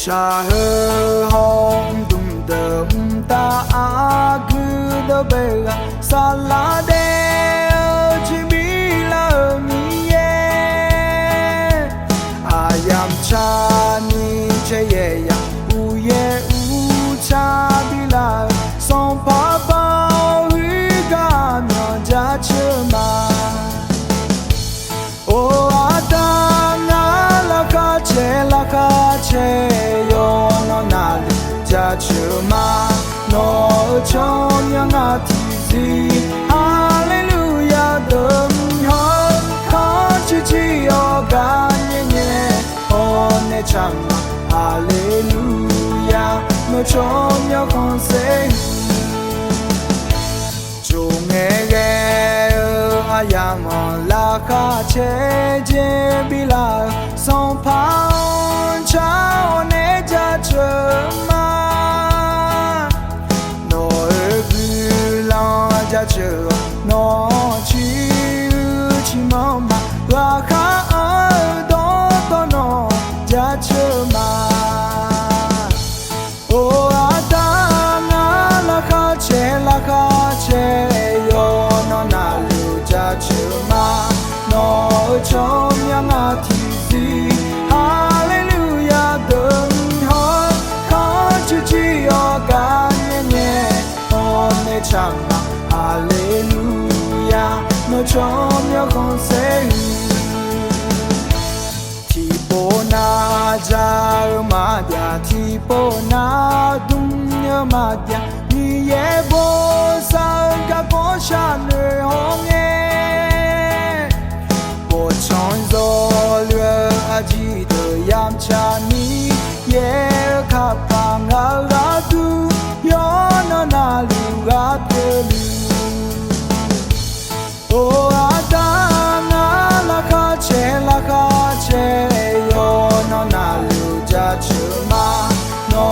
cha hơ hong dum dum ta a gu do bega sala de chimila mi ye ayam cha ni che ye ya u ye u cha bila son papa hu ga myo ja chma o adana la ka che yo no na ja chma no chon yang a ti zi hallelujah dum ho ka chi chi yo ga nye nye o ne chang hallelujah no chon yo con se chu nghe ge ayam la ka che je bi la son pa cha ne ja chma no bu la ja chma no chi chi ma ma la ka do do no ja chma o adana la ka che yo no na lu ja chma no chom yang a ti zi hallelujah dum ho ka chi chi yo ga nye nye o ne chang hallelujah no chom yo con se ti po na ja ma dia ti po na dum nya ma dia ni ye bo sa ga bo sha ne hong ye bo chong zo lue a ji de yam cha ni ye ka pa nga ga tu yo no na lu ga te lu o adana la ka che yo no na lu ja chma no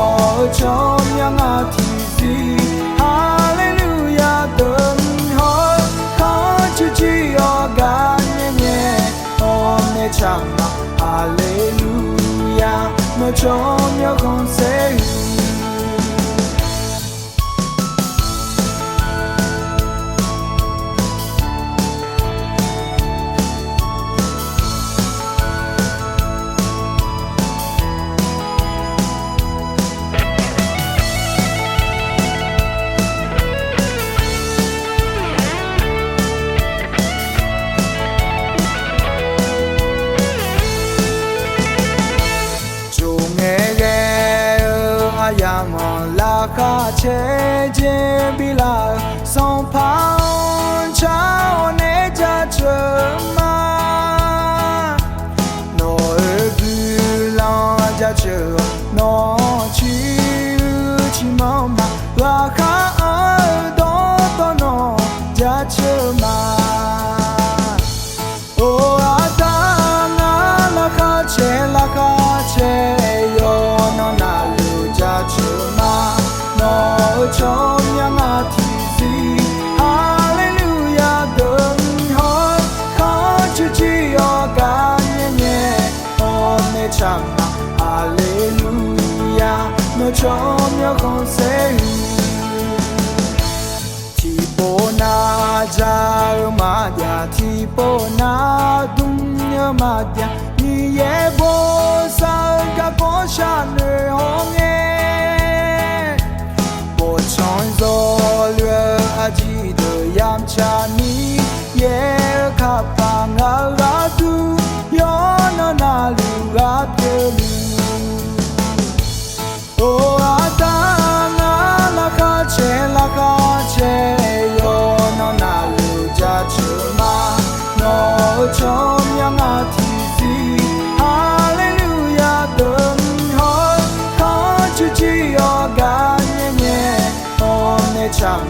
chom yang a ti zi hallelujah dum ho ka chi chi yo ga nye nye o ne chang hallelujah no chom yo con se ayam la ka che je bi la son pa cha ne ja chma no bu la ja chma no chi chi ma ma la ka do do no ja chma o adana la ka che yo no na chma no chom yang a ti zi hallelujah dum ho ka chi chi yo ga nye nye o ne chang hallelujah no chom yo con se ti po na ja ma dia ti po na dum nya ma dia ni ye bo sa ga bo sha ne hong ye chong zo lue a ji de yam cha ni ye ka pa nga ga tu yo no na lu ga te lu o adana la ka che yo no na lu ja chma no chom yang a ti zi hallelujah dum ho ka chi chi yo ga ne chang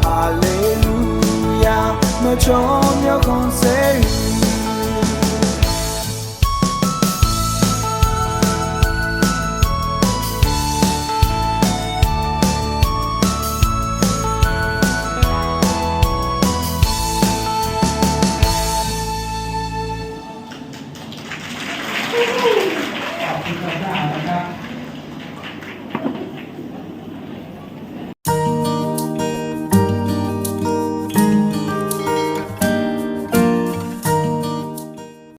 hallelujah no chom yo con seขอบคุณพระเจ้านะครับ